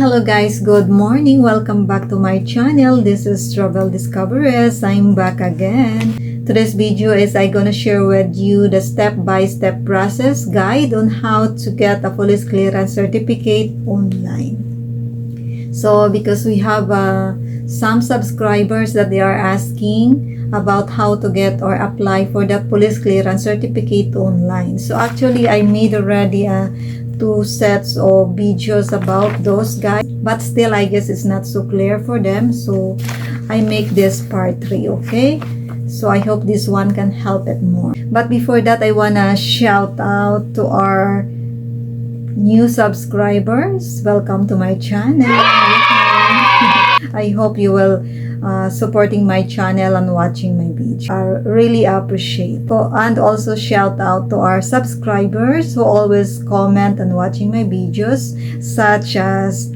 Hello guys, good morning. Welcome back to my channel. This is Travel Discoveries. I'm back again. Today's video is I gonna share with you the step-by-step process guide on how to get a police clearance certificate online. So because we have some subscribers that they are asking about how to get or apply for the police clearance certificate online. So actually I made already two sets of videos about those guys, but still I guess it's not so clear for them, so I make this part 3. Okay, so I hope this one can help it more. But before that, I wanna shout out to our new subscribers. Welcome to my channel. I hope you will supporting my channel and watching my video. I really appreciate. And also shout out to our subscribers who always comment and watching my videos, such as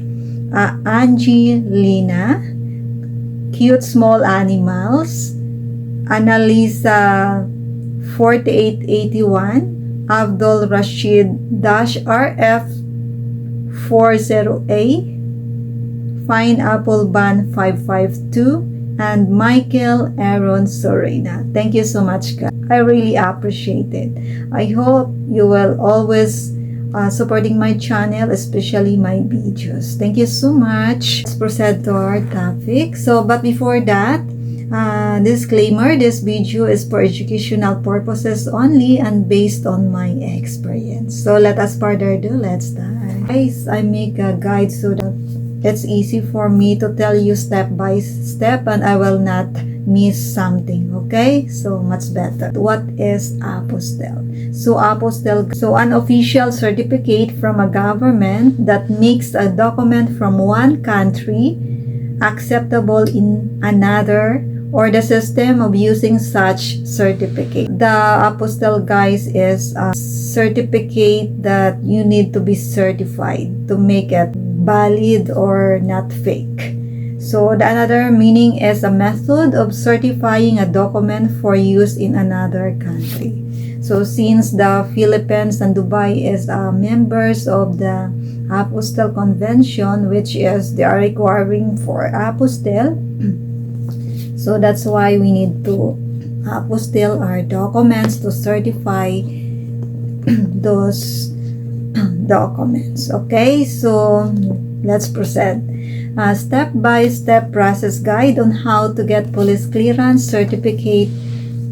Angelina, Cute Small Animals, Annalisa 4881, Abdul Rashid RF 40A, Pineapple Ban 552, and Michael Aaron Sorena. Thank you so much, guys. I really appreciate it. I hope you will always supporting my channel, especially my videos. Thank you so much. Let's proceed to our topic. But before that, disclaimer, this video is for educational purposes only and based on my experience. So let us further ado, let's start. Guys, I make a guide so that it's easy for me to tell you step by step and I will not miss something. Okay, so much better. What is apostille? So an official certificate from a government that makes a document from one country acceptable in another, or the system of using such certificate. The apostille, guys, is a certificate that you need to be certified to make it valid or not fake. So the another meaning is a method of certifying a document for use in another country. So since the Philippines and Dubai is members of the Apostille Convention, which is they are requiring for apostille, so that's why we need to apostille our documents to certify those documents. Okay, so let's proceed. Step-by-step process guide on how to get police clearance certificate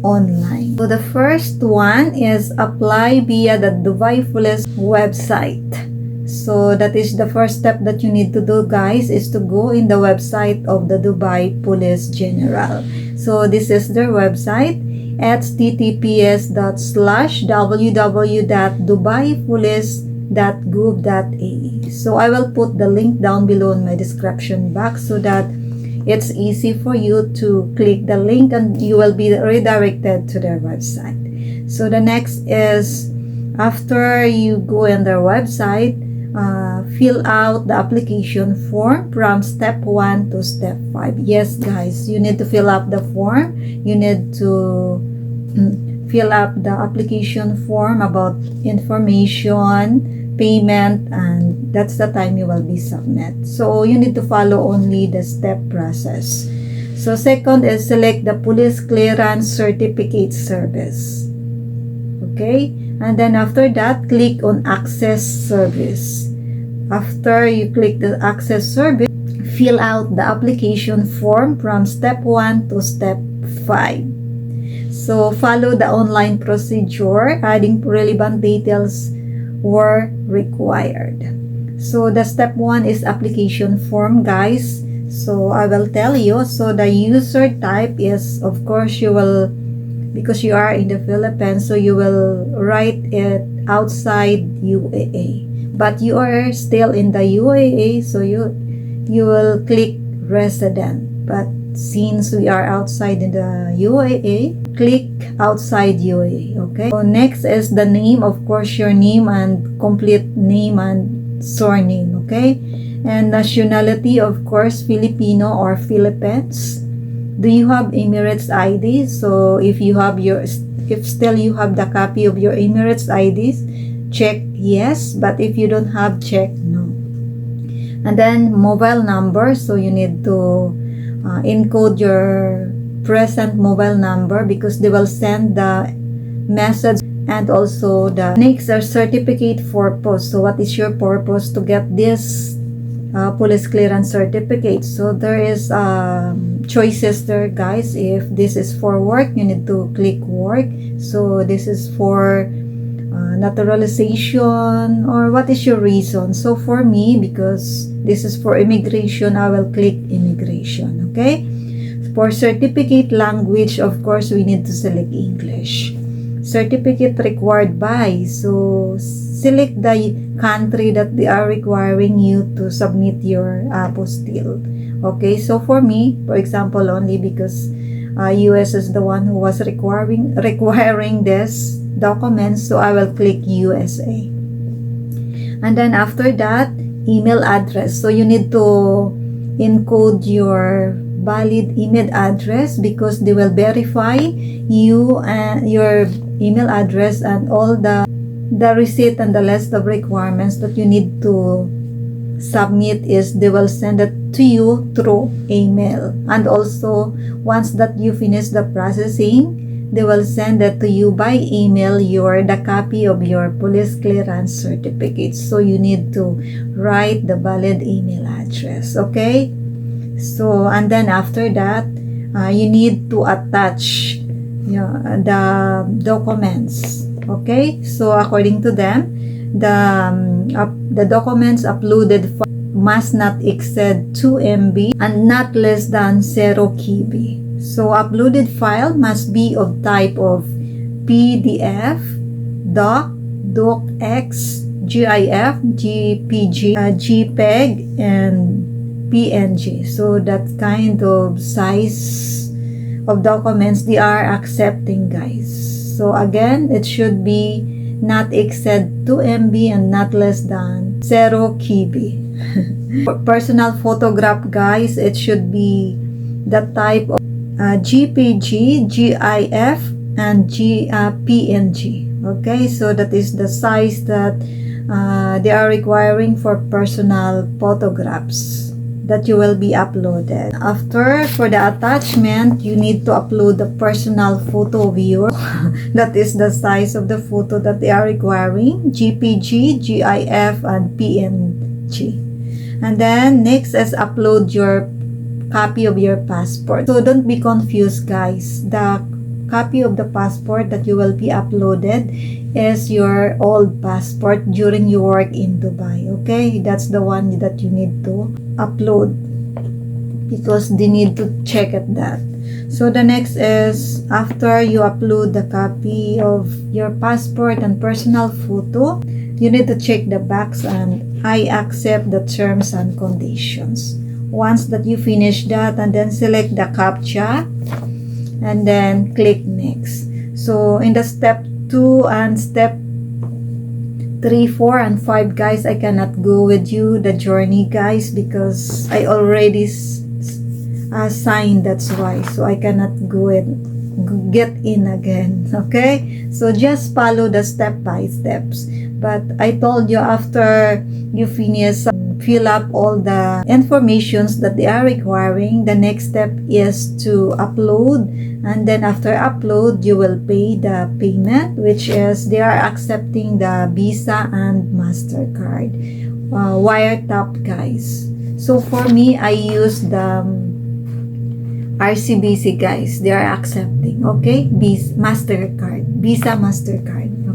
online. So the first one is apply via the Dubai Police website. So that is the first step that you need to do, guys, is to go in the website of the Dubai Police General. So this is their website, https://www.dubaipolice.gov.ae. So I will put the link down below in my description box so that it's easy for you to click the link and you will be redirected to their website. So the next is, after you go in their website, fill out the application form from step 1 to step 5. Yes, guys, you need to fill up the form. You need to fill up the application form about information, payment, and that's the time you will be submit. So you need to follow only the step process. So second is select the police clearance certificate service. Okay, and then after that, click on access service. After you click the access service, fill out the application form from step 1 to step 5. So follow the online procedure, adding relevant details were required. So the step 1 is application form, guys. So I will tell you. So the user type is, of course, you will, because you are in the Philippines, so you will write it outside UAA. But you are still in the UAA, so you will click resident. But since we are outside in the UAA, click outside UAE. Okay, so next is the name, of course, your name and complete name and surname. Okay, and nationality, of course, Filipino or Philippines. Do you have Emirates ID? So if you have if still you have the copy of your Emirates IDs, check yes, but if you don't have, check no. And then mobile number, so you need to encode your present mobile number because they will send the message. And also the next are certificate for post. So what is your purpose to get this police clearance certificate? So there is choices there, guys. If this is for work, you need to click work. So this is for naturalization, or what is your reason? So for me, because this is for immigration, I will click immigration. Okay, for certificate language, of course we need to select English. Certificate required by, so select the country that they are requiring you to submit your apostille. Okay, so for me, for example, only because US is the one who was requiring this documents, so I will click USA. And then after that, email address. So you need to encode your valid email address because they will verify you and your email address and all the receipt and the list of requirements that you need to submit is they will send it to you through email. And also once that you finish the processing, they will send it to you by email the copy of your police clearance certificate. So you need to write the valid email address. Okay, so and then after that you need to attach the documents. Okay, so according to them, the documents uploaded must not exceed 2 MB and not less than 0 KB. So uploaded file must be of type of PDF, doc, docx, GIF, GPG, JPEG, and PNG. So that kind of size of documents they are accepting, guys. So again, it should be not exceed 2 MB and not less than 0 KB. For personal photograph, guys, it should be the type of JPG, GIF, and PNG. Okay, so that is the size that they are requiring for personal photographs that you will be uploaded. After, for the attachment, you need to upload the personal photo viewer. That is the size of the photo that they are requiring, JPG, GIF, and PNG. And then next is upload your copy of your passport. So don't be confused, guys. The copy of the passport that you will be uploaded is your old passport during your work in Dubai. Okay, that's the one that you need to upload because they need to check that. So the next is after you upload the copy of your passport and personal photo, you need to check the box and I accept the terms and conditions. Once that you finish that, and then select the CAPTCHA and then click next. So in the step 2 and step 3, 4, and 5, guys, I cannot go with you the journey, guys, because I already signed. That's why. So I cannot go and get in again. Okay, so just follow the step by steps. But I told you after you finish fill up all the informations that they are requiring, the next step is to upload, and then after upload you will pay the payment, which is they are accepting the Visa and MasterCard wire tap, guys. So for me, I use the RCBC, guys. They are accepting. Okay, Visa MasterCard.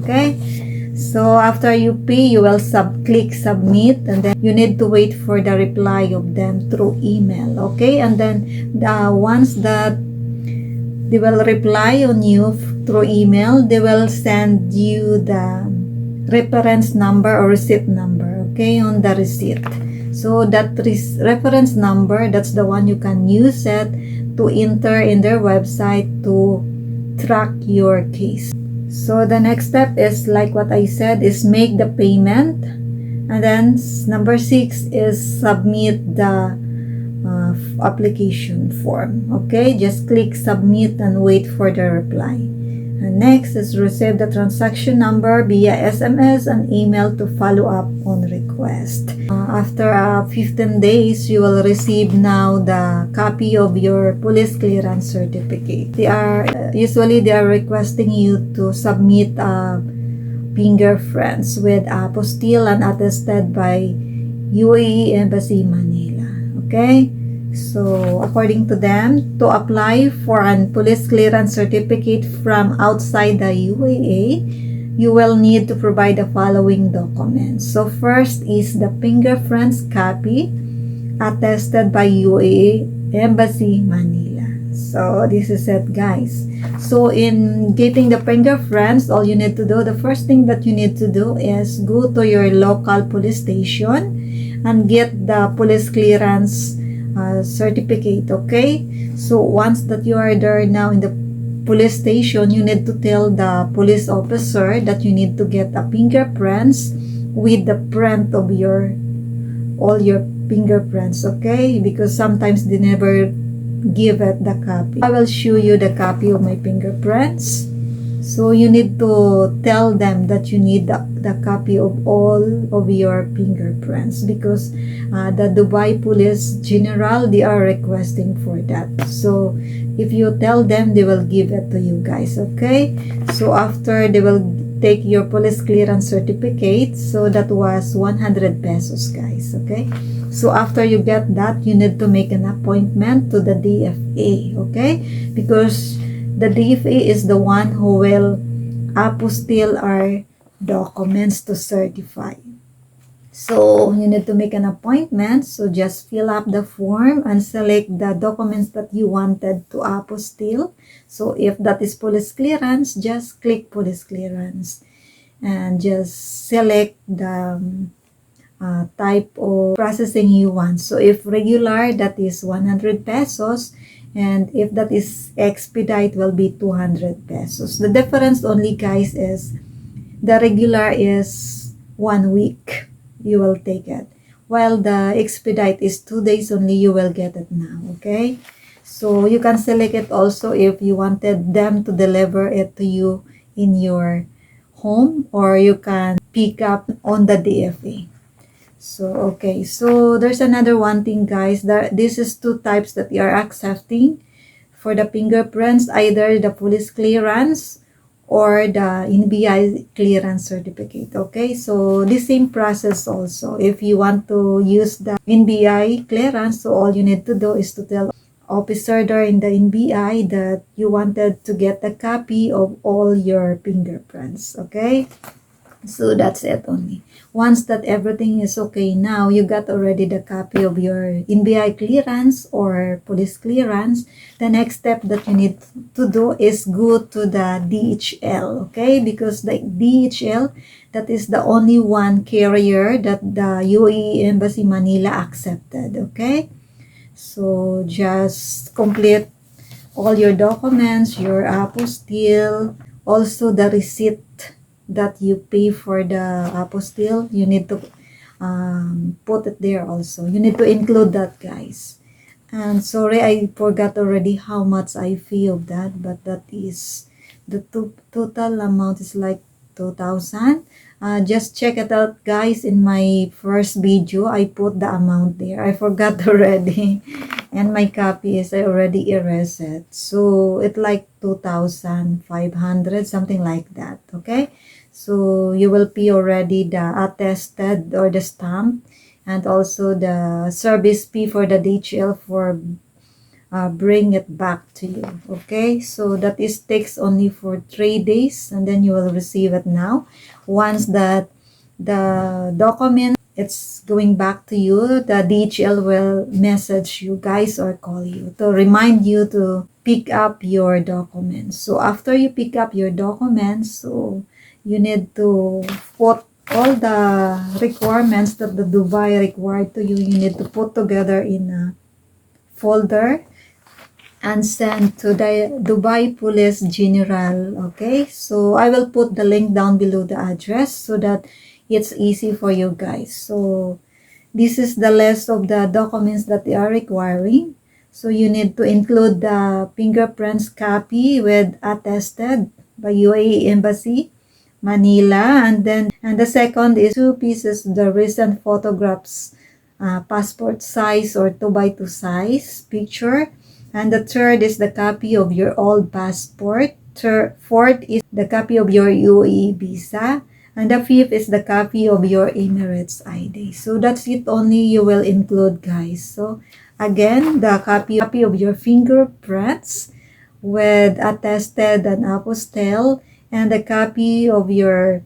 Okay, so after you pay, you will click submit, and then you need to wait for the reply of them through email. Okay, and then once that they will reply on you through email, they will send you the reference number or receipt number. Okay, on the receipt. So that reference number, that's the one you can use it to enter in their website to track your case. So the next step is like what I said, is make the payment, and then number 6 is submit the application form. Okay, just click submit and wait for the reply. And next is receive the transaction number via SMS and email to follow up on request. After 15 days, you will receive now the copy of your police clearance certificate. They are requesting you to submit fingerprints with apostille and attested by UAE Embassy Manila. Okay? So, according to them, to apply for a police clearance certificate from outside the UAE, you will need to provide the following documents. So, first is the fingerprints copy attested by UAE Embassy Manila. So, this is it, guys. So, in getting the fingerprints, all you need to do, the first thing that you need to do is go to your local police station and get the police clearance certificate. Okay, so once that you are there now in the police station, you need to tell the police officer that you need to get a fingerprints with the print of all your fingerprints. Okay, because sometimes they never give it the copy. I will show you the copy of my fingerprints. So you need to tell them that you need the copy of all of your fingerprints, because the Dubai Police General, they are requesting for that. So if you tell them, they will give it to you guys. Okay, so after they will take your police clearance certificate, so that was 100 pesos, guys. Okay, so after you get that, you need to make an appointment to the DFA. Okay, because the DFA is the one who will apostille our documents to certify. So you need to make an appointment. So just fill up the form and select the documents that you wanted to apostille. So if that is police clearance, just click police clearance and just select the type of processing you want. So if regular, that is 100 pesos. And if that is expedite, will be 200 pesos. The difference only, guys, is the regular is 1 week. You will take it. While the expedite is 2 days only, you will get it now. Okay? So you can select it also if you wanted them to deliver it to you in your home, or you can pick up on the DFA. So, okay. So, there's another one thing, guys. This is 2 types that you are accepting for the fingerprints. Either the police clearance or the NBI clearance certificate. Okay. So, the same process also. If you want to use the NBI clearance, so all you need to do is to tell officer there in the NBI that you wanted to get a copy of all your fingerprints. Okay. So that's it only. Once that everything is okay, now you got already the copy of your NBI clearance or police clearance. The next step that you need to do is go to the DHL, okay? Because the DHL, that is the only one carrier that the UAE Embassy Manila accepted, okay? So just complete all your documents, your apostille, also the receipt that you pay for the apostille. You need to put it there also. You need to include that, guys. And sorry, I forgot already how much I fee of that, but that is the total amount is like 2,000. Just check it out, guys. In my first video, I put the amount there. I forgot already. And my copy is I already erased it. So it like 2,500, something like that. Okay. So you will pay already the attested or the stamp, and also the service fee for the DHL for bring it back to you. Okay, so that is takes only for 3 days, and then you will receive it now. Once that the document it's going back to you, the DHL will message you guys or call you to remind you to pick up your documents. So after you pick up your documents, so you need to put all the requirements that the Dubai required to you. You need to put together in a folder and send to the Dubai Police General. Okay, so I will put the link down below the address so that it's easy for you guys. So this is the list of the documents that they are requiring. So you need to include the fingerprints copy with attested by UAE Embassy, Manila. And the second is 2 pieces the recent photographs, passport size or 2x2 size picture. And the third is the copy of your old passport. Fourth is the copy of your UAE visa. And the fifth is the copy of your Emirates ID. So that's it only you will include, guys. So again, the copy of your fingerprints with attested and apostille, and a copy of your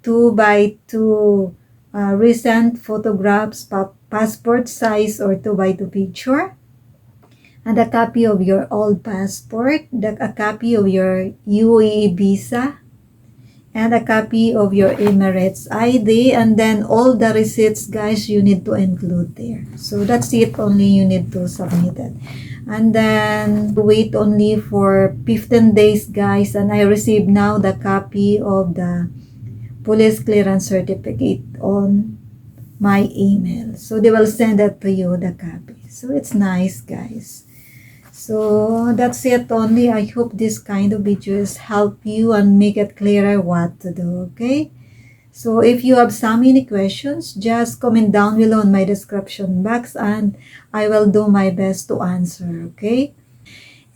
2x2 recent photographs, passport size or 2x2 picture, and a copy of your old passport, a copy of your UAE visa, and a copy of your Emirates ID, and then all the receipts, guys, you need to include there. So that's it only you need to submit it. And then wait only for 15 days, guys, and I received now the copy of the police clearance certificate on my email. So they will send that to you, the copy. So it's nice, guys. So that's it only. I hope this kind of videos help you and make it clearer what to do, okay? So if you have some any questions, just comment down below in my description box and I will do my best to answer, okay?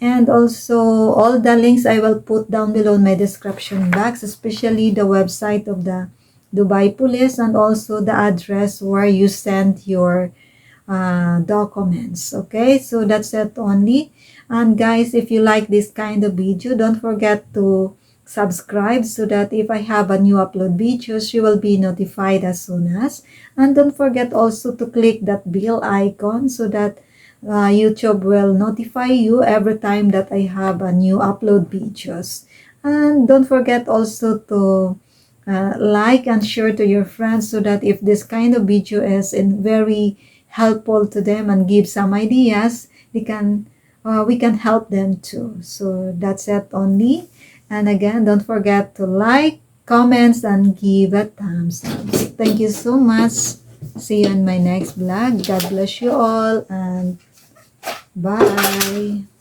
And also all the links I will put down below in my description box, especially the website of the Dubai Police and also the address where you send your documents, okay? So that's it only. And guys, if you like this kind of video, don't forget to subscribe so that if I have a new upload videos, you will be notified as soon as. And don't forget also to click that bell icon so that YouTube will notify you every time that I have a new upload videos. And don't forget also to like and share to your friends so that if this kind of video is very helpful to them and give some ideas, we can help them too. So that's it only. And again, don't forget to like, comments, and give a thumbs up. Thank you so much. See you in my next vlog. God bless you all and bye.